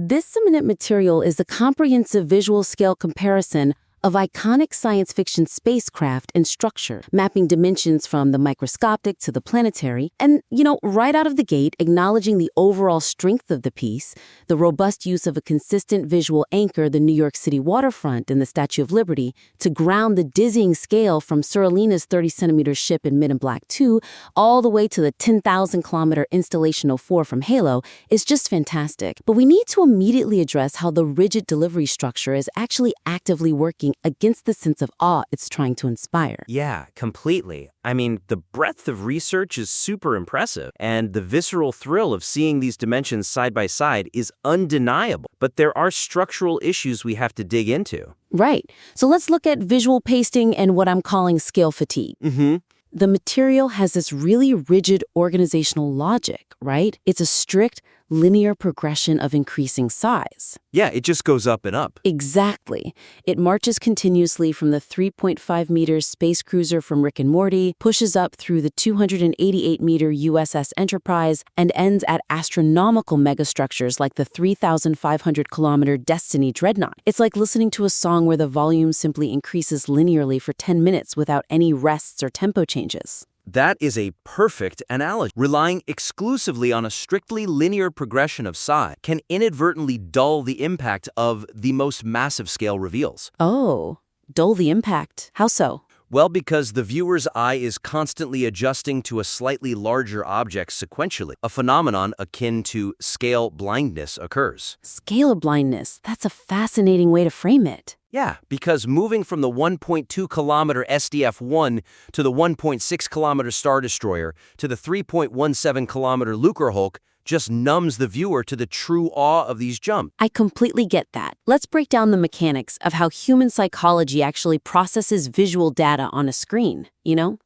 This eminent material is a comprehensive visual scale comparison of iconic science fiction spacecraft and structure, mapping dimensions from the microscopic to the planetary, and, right out of the gate, acknowledging the overall strength of the piece, the robust use of a consistent visual anchor, the New York City waterfront and the Statue of Liberty, to ground the dizzying scale from Suralina's 30-centimeter ship in Men in Black 2 all the way to the 10,000-kilometer Installation 04 from Halo is just fantastic. But we need to immediately address how the rigid delivery structure is actually actively working against the sense of awe it's trying to inspire. Yeah, completely. I mean, the breadth of research is super impressive, and the visceral thrill of seeing these dimensions side by side is undeniable. But there are structural issues we have to dig into. Right. So let's look at visual pasting and what I'm calling scale fatigue. The material has this really rigid organizational logic, right? It's a strict, linear progression of increasing size. Yeah, it just goes up and up. Exactly. It marches continuously from the 3.5-meter space cruiser from Rick and Morty, pushes up through the 288-meter USS Enterprise, and ends at astronomical megastructures like the 3,500-kilometer Destiny Dreadnought. It's like listening to a song where the volume simply increases linearly for 10 minutes without any rests or tempo changes. That is a perfect analogy. Relying exclusively on a strictly linear progression of size can inadvertently dull the impact of the most massive scale reveals. Oh, dull the impact. How so? Well, because the viewer's eye is constantly adjusting to a slightly larger object sequentially. A phenomenon akin to scale blindness occurs. Scale blindness. That's a fascinating way to frame it. Yeah, because moving from the 1.2-kilometer SDF-1 to the 1.6-kilometer Star Destroyer to the 3.17-kilometer Lucrehulk just numbs the viewer to the true awe of these jumps. I completely get that. Let's break down the mechanics of how human psychology actually processes visual data on a screen,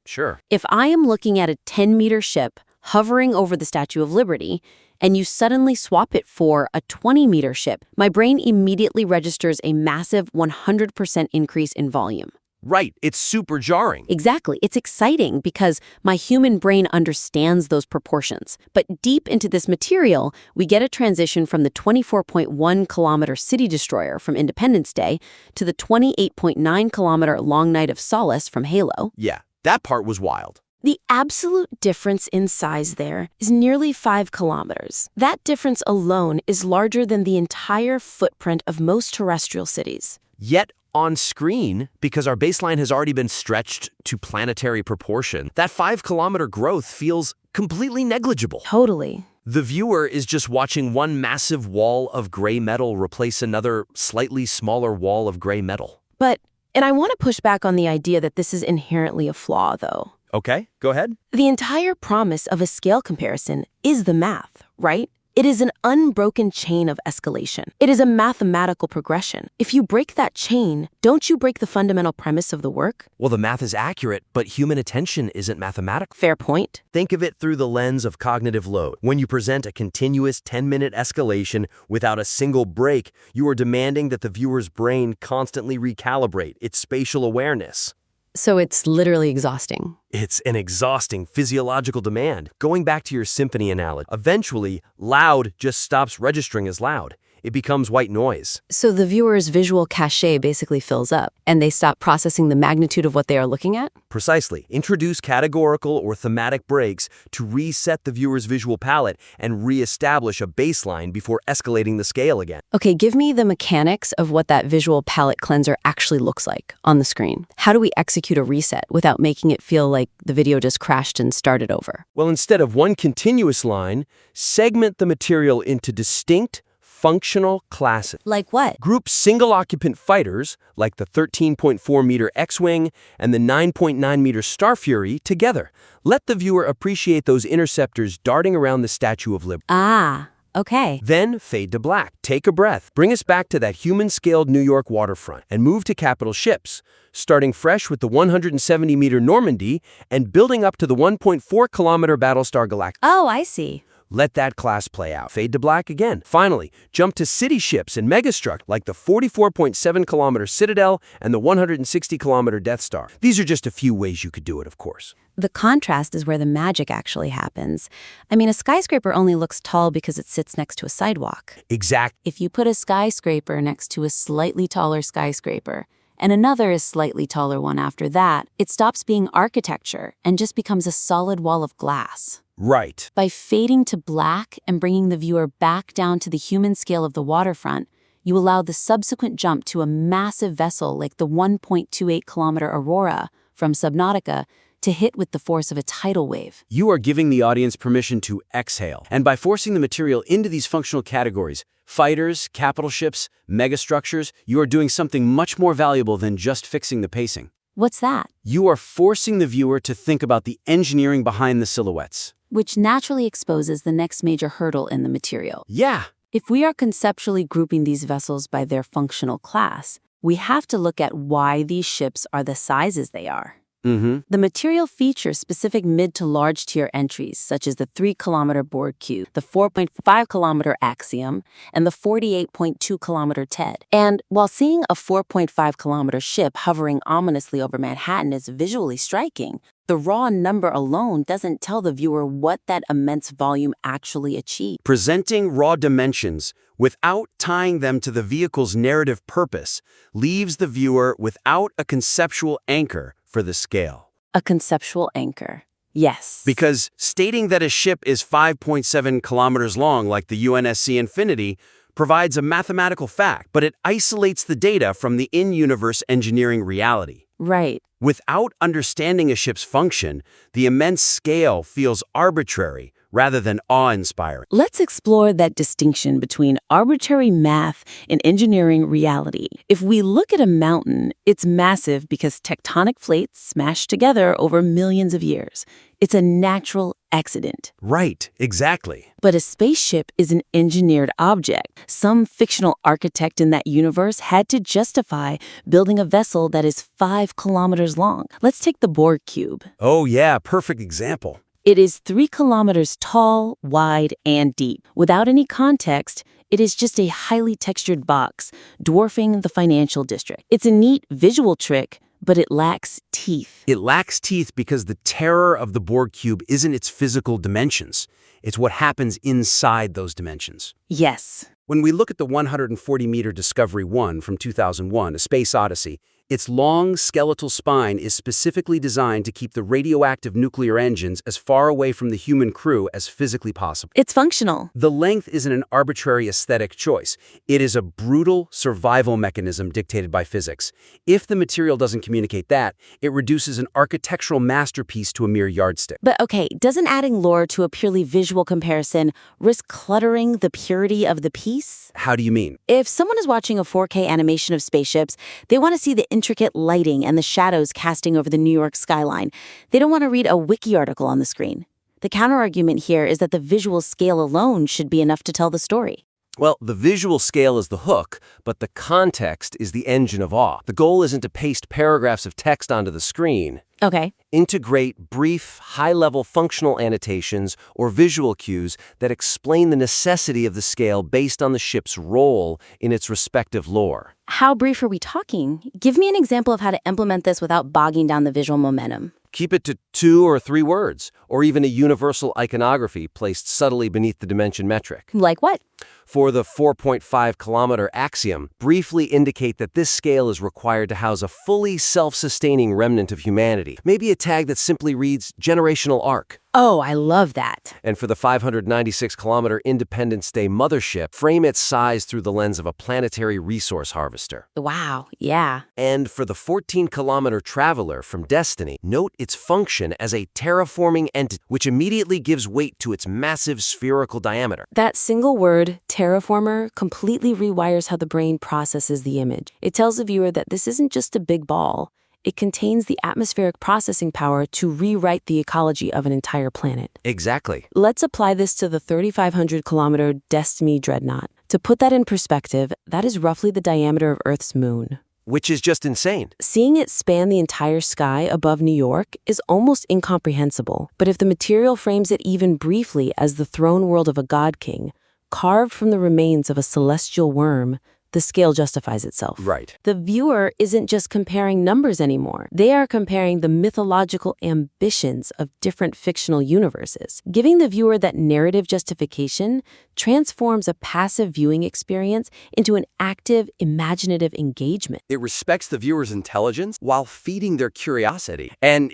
Sure. If I am looking at a 10-meter ship hovering over the Statue of Liberty, and you suddenly swap it for a 20-meter ship, my brain immediately registers a massive 100% increase in volume. Right, it's super jarring. Exactly. It's exciting because my human brain understands those proportions. But deep into this material, we get a transition from the 24.1-kilometer City Destroyer from Independence Day to the 28.9-kilometer Long Night of Solace from Halo. Yeah, that part was wild. The absolute difference in size there is nearly 5 kilometers. That difference alone is larger than the entire footprint of most terrestrial cities. Yet, on screen, because our baseline has already been stretched to planetary proportion, that 5-kilometer growth feels completely negligible. Totally. The viewer is just watching one massive wall of gray metal replace another slightly smaller wall of gray metal. And I want to push back on the idea that this is inherently a flaw, though. Okay, go ahead. The entire promise of a scale comparison is the math, right? It is an unbroken chain of escalation. It is a mathematical progression. If you break that chain, don't you break the fundamental premise of the work? Well, the math is accurate, but human attention isn't mathematical. Fair point. Think of it through the lens of cognitive load. When you present a continuous 10-minute escalation without a single break, you are demanding that the viewer's brain constantly recalibrate its spatial awareness. So it's literally exhausting. It's an exhausting physiological demand. Going back to your symphony analogy, eventually, loud just stops registering as loud. It becomes white noise. So the viewer's visual cachet basically fills up, and they stop processing the magnitude of what they are looking at? Precisely. Introduce categorical or thematic breaks to reset the viewer's visual palette and reestablish a baseline before escalating the scale again. Okay, give me the mechanics of what that visual palette cleanser actually looks like on the screen. How do we execute a reset without making it feel like the video just crashed and started over? Well, instead of one continuous line, segment the material into distinct, functional classes. Like what? Group single-occupant fighters, like the 13.4-meter X-Wing and the 9.9-meter Star Fury, together. Let the viewer appreciate those interceptors darting around the Statue of Liberty. Ah, okay. Then fade to black. Take a breath. Bring us back to that human-scaled New York waterfront and move to capital ships, starting fresh with the 170-meter Normandy and building up to the 1.4-kilometer Battlestar Galactica. Oh, I see. Let that class play out. Fade to black again. Finally, jump to city ships and megastruct like the 44.7-kilometer Citadel and the 160-kilometer Death Star. These are just a few ways you could do it, of course. The contrast is where the magic actually happens. I mean, a skyscraper only looks tall because it sits next to a sidewalk. Exact. If you put a skyscraper next to a slightly taller skyscraper, and another is slightly taller one after that, it stops being architecture and just becomes a solid wall of glass. Right. By fading to black and bringing the viewer back down to the human scale of the waterfront, you allow the subsequent jump to a massive vessel like the 1.28-kilometer Aurora from Subnautica to hit with the force of a tidal wave. You are giving the audience permission to exhale. And by forcing the material into these functional categories, fighters, capital ships, megastructures, you are doing something much more valuable than just fixing the pacing. What's that? You are forcing the viewer to think about the engineering behind the silhouettes. Which naturally exposes the next major hurdle in the material. Yeah. If we are conceptually grouping these vessels by their functional class, we have to look at why these ships are the sizes they are. The material features specific mid to large tier entries, such as the 3-kilometer Borg cube, the 4.5-kilometer Axiom, and the 48.2-kilometer TED. And while seeing a 4.5-kilometer ship hovering ominously over Manhattan is visually striking, the raw number alone doesn't tell the viewer what that immense volume actually achieved. Presenting raw dimensions without tying them to the vehicle's narrative purpose leaves the viewer without a conceptual anchor for the scale. A conceptual anchor. Yes. Because stating that a ship is 5.7 kilometers long, like the UNSC Infinity, provides a mathematical fact, but it isolates the data from the in-universe engineering reality. Right. Without understanding a ship's function, the immense scale feels arbitrary rather than awe-inspiring. Let's explore that distinction between arbitrary math and engineering reality. If we look at a mountain, it's massive because tectonic plates smashed together over millions of years. It's a natural accident. Right, exactly. But a spaceship is an engineered object. Some fictional architect in that universe had to justify building a vessel that is 5 kilometers long. Let's take the Borg cube. Oh yeah, perfect example. It is 3 kilometers tall, wide, and deep. Without any context, it is just a highly textured box, dwarfing the financial district. It's a neat visual trick, but it lacks teeth. It lacks teeth because the terror of the Borg cube isn't its physical dimensions. It's what happens inside those dimensions. Yes. When we look at the 140-meter Discovery 1 from 2001, A Space Odyssey, its long skeletal spine is specifically designed to keep the radioactive nuclear engines as far away from the human crew as physically possible. It's functional. The length isn't an arbitrary aesthetic choice. It is a brutal survival mechanism dictated by physics. If the material doesn't communicate that, it reduces an architectural masterpiece to a mere yardstick. But okay, doesn't adding lore to a purely visual comparison risk cluttering the purity of the piece? How do you mean? If someone is watching a 4K animation of spaceships, they want to see the intricate lighting and the shadows casting over the New York skyline. They don't want to read a wiki article on the screen. The counterargument here is that the visual scale alone should be enough to tell the story. Well, the visual scale is the hook, but the context is the engine of awe. The goal isn't to paste paragraphs of text onto the screen. Okay. Integrate brief, high-level functional annotations or visual cues that explain the necessity of the scale based on the ship's role in its respective lore. How brief are we talking? Give me an example of how to implement this without bogging down the visual momentum. Keep it to 2 or 3 words, or even a universal iconography placed subtly beneath the dimension metric. Like what? For the 4.5-kilometer Axiom, briefly indicate that this scale is required to house a fully self-sustaining remnant of humanity. Maybe a tag that simply reads generational arc. Oh, I love that. And for the 596-kilometer Independence Day mothership, frame its size through the lens of a planetary resource harvester. Wow, yeah. And for the 14-kilometer Traveler from Destiny, note its function as a terraforming entity, which immediately gives weight to its massive spherical diameter. That single word, terraformer, completely rewires how the brain processes the image. It tells the viewer that this isn't just a big ball. It contains the atmospheric processing power to rewrite the ecology of an entire planet. Exactly. Let's apply this to the 3,500-kilometer Destiny dreadnought. To put that in perspective, that is roughly the diameter of Earth's moon. which is just insane. Seeing it span the entire sky above New York is almost incomprehensible. But if the material frames it even briefly as the throne world of a god king, carved from the remains of a celestial worm, the scale justifies itself. Right. The viewer isn't just comparing numbers anymore. They are comparing the mythological ambitions of different fictional universes. Giving the viewer that narrative justification transforms a passive viewing experience into an active, imaginative engagement. It respects the viewer's intelligence while feeding their curiosity. And,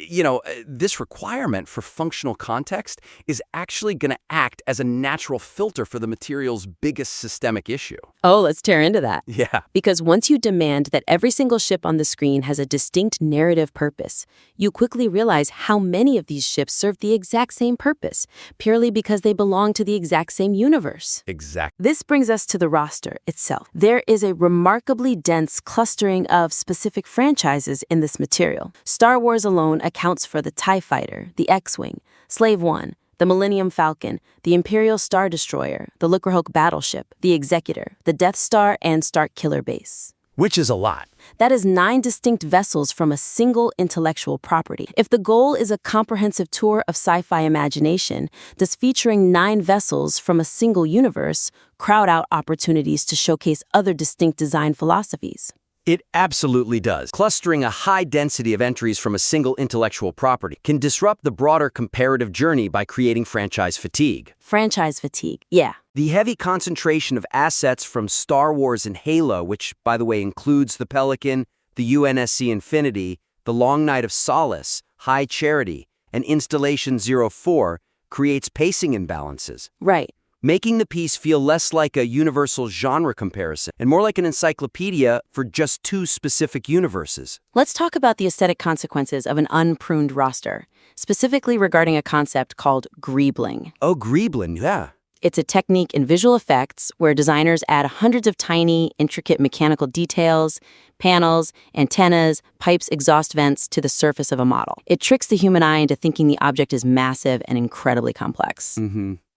this requirement for functional context is actually going to act as a natural filter for the material's biggest systemic issue. Oh, let's tear into that. Yeah. Because once you demand that every single ship on the screen has a distinct narrative purpose, you quickly realize how many of these ships serve the exact same purpose, purely because they belong to the exact same universe. Exactly. This brings us to the roster itself. There is a remarkably dense clustering of specific franchises in this material. Star Wars alone accounts for the TIE Fighter, the X-Wing, Slave One, the Millennium Falcon, the Imperial Star Destroyer, the Lucrehulk Battleship, the Executor, the Death Star, and Starkiller Base. Which is a lot. That is 9 distinct vessels from a single intellectual property. If the goal is a comprehensive tour of sci-fi imagination, does featuring 9 vessels from a single universe crowd out opportunities to showcase other distinct design philosophies? It absolutely does. Clustering a high density of entries from a single intellectual property can disrupt the broader comparative journey by creating franchise fatigue. Franchise fatigue, yeah. The heavy concentration of assets from Star Wars and Halo, which, by the way, includes the Pelican, the UNSC Infinity, the Long Night of Solace, High Charity, and Installation 04, creates pacing imbalances. Right. Making the piece feel less like a universal genre comparison and more like an encyclopedia for just 2 specific universes. Let's talk about the aesthetic consequences of an unpruned roster, specifically regarding a concept called greebling. Oh, greebling, yeah. It's a technique in visual effects where designers add hundreds of tiny, intricate mechanical details, panels, antennas, pipes, exhaust vents to the surface of a model. It tricks the human eye into thinking the object is massive and incredibly complex.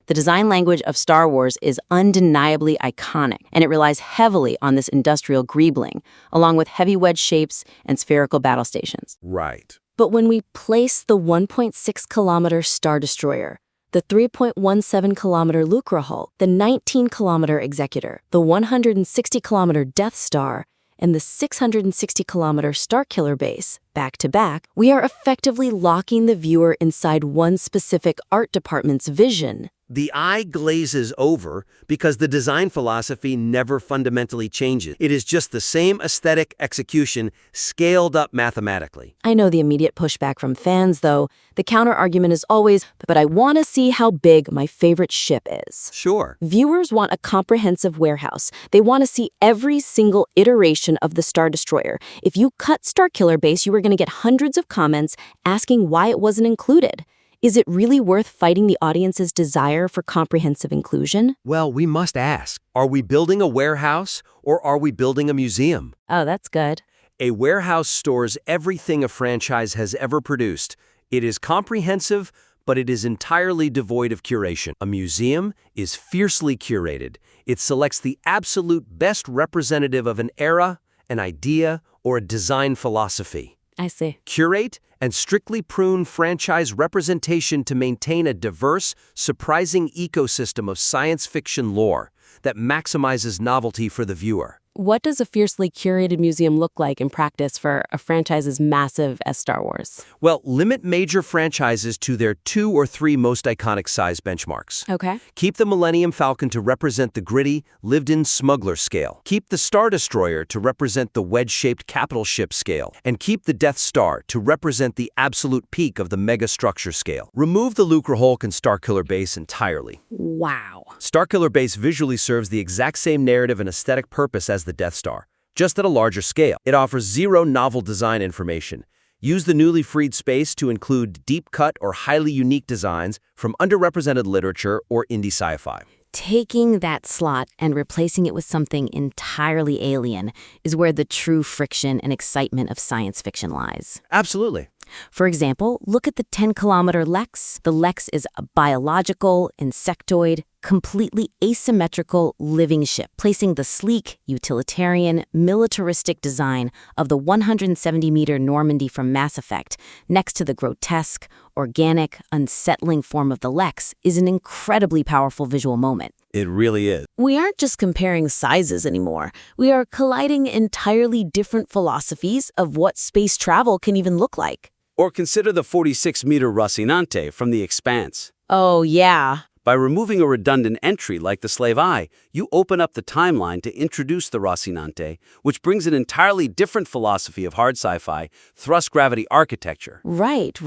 The design language of Star Wars is undeniably iconic, and it relies heavily on this industrial greebling, along with heavy wedge shapes and spherical battle stations. Right. But when we place the 1.6-kilometer Star Destroyer, the 3.17-kilometer Lucrehulk, the 19-kilometer Executor, the 160-kilometer Death Star, and the 660-kilometer Starkiller Base, back-to-back, we are effectively locking the viewer inside one specific art department's vision. The eye glazes over because the design philosophy never fundamentally changes. It is just the same aesthetic execution scaled up mathematically. I know the immediate pushback from fans, though. The counter-argument is always, but I want to see how big my favorite ship is. Sure. Viewers want a comprehensive warehouse. They want to see every single iteration of the Star Destroyer. If you cut Starkiller Base, you are going to get hundreds of comments asking why it wasn't included. Is it really worth fighting the audience's desire for comprehensive inclusion? Well, we must ask, are we building a warehouse or are we building a museum? Oh, that's good. A warehouse stores everything a franchise has ever produced. It is comprehensive, but it is entirely devoid of curation. A museum is fiercely curated. It selects the absolute best representative of an era, an idea, or a design philosophy. I see. Curate and strictly prune franchise representation to maintain a diverse, surprising ecosystem of science fiction lore that maximizes novelty for the viewer. What does a fiercely curated museum look like in practice for a franchise as massive as Star Wars? Well, limit major franchises to their 2 or 3 most iconic size benchmarks. Okay. Keep the Millennium Falcon to represent the gritty, lived-in smuggler scale. Keep the Star Destroyer to represent the wedge-shaped capital ship scale. And keep the Death Star to represent the absolute peak of the megastructure scale. Remove the Lucrehulk and Starkiller Base entirely. Wow. Starkiller Base visually serves the exact same narrative and aesthetic purpose as the Death Star, just at a larger scale. It offers 0 novel design information. Use the newly freed space to include deep-cut or highly unique designs from underrepresented literature or indie sci-fi. Taking that slot and replacing it with something entirely alien is where the true friction and excitement of science fiction lies. Absolutely. For example, look at the 10-kilometer Lex. The Lex is a biological, insectoid, completely asymmetrical living ship, placing the sleek, utilitarian, militaristic design of the 170-meter Normandy from Mass Effect next to the grotesque, organic, unsettling form of the Lex is an incredibly powerful visual moment. It really is. We aren't just comparing sizes anymore. We are colliding entirely different philosophies of what space travel can even look like. Or consider the 46-meter Rocinante from The Expanse. Oh, yeah. By removing a redundant entry like the Slave Eye, you open up the timeline to introduce the Rocinante, which brings an entirely different philosophy of hard sci-fi, thrust-gravity architecture. Right.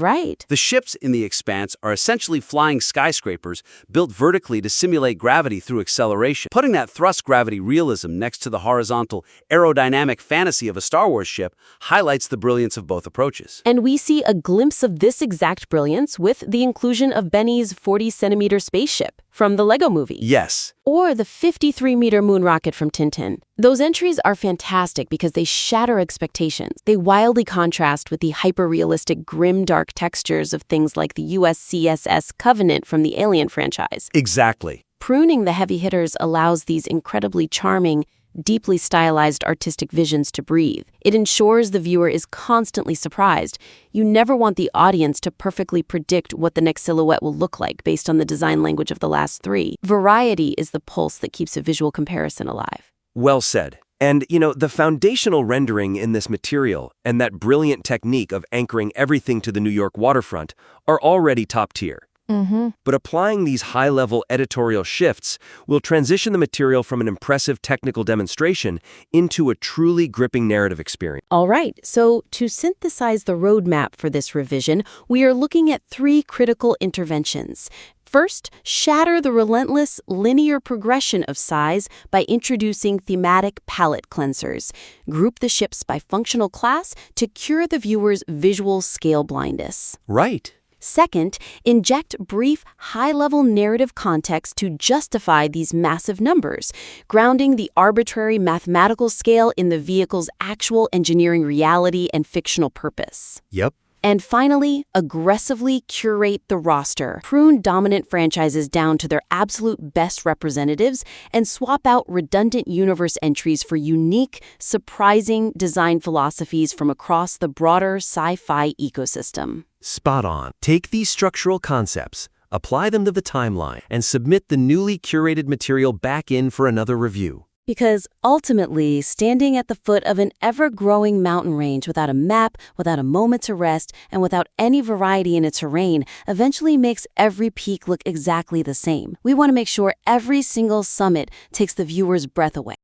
The ships in The Expanse are essentially flying skyscrapers built vertically to simulate gravity through acceleration. Putting that thrust-gravity realism next to the horizontal, aerodynamic fantasy of a Star Wars ship highlights the brilliance of both approaches. And we see a glimpse of this exact brilliance with the inclusion of Benny's 40-centimeter spaceship from the Lego Movie. Yes. Or the 53-meter moon rocket from Tintin. Those entries are fantastic because they shatter expectations. They wildly contrast with the hyper-realistic, grim-dark textures of things like the USCSS Covenant from the Alien franchise. Exactly. Pruning the heavy hitters allows these incredibly charming, deeply stylized artistic visions to breathe. It ensures the viewer is constantly surprised. You never want the audience to perfectly predict what the next silhouette will look like based on the design language of the last three. Variety is the pulse that keeps a visual comparison alive. Well said. And, the foundational rendering in this material and that brilliant technique of anchoring everything to the New York waterfront are already top tier. But applying these high-level editorial shifts will transition the material from an impressive technical demonstration into a truly gripping narrative experience. All right, so to synthesize the roadmap for this revision, we are looking at three critical interventions. First, shatter the relentless linear progression of size by introducing thematic palette cleansers. Group the ships by functional class to cure the viewer's visual scale blindness. Right. Second, inject brief, high-level narrative context to justify these massive numbers, grounding the arbitrary mathematical scale in the vehicle's actual engineering reality and fictional purpose. Yep. And finally, aggressively curate the roster. Prune dominant franchises down to their absolute best representatives and swap out redundant universe entries for unique, surprising design philosophies from across the broader sci-fi ecosystem. Spot on. Take these structural concepts, apply them to the timeline, and submit the newly curated material back in for another review. Because ultimately, standing at the foot of an ever-growing mountain range without a map, without a moment to rest, and without any variety in its terrain eventually makes every peak look exactly the same. We want to make sure every single summit takes the viewer's breath away.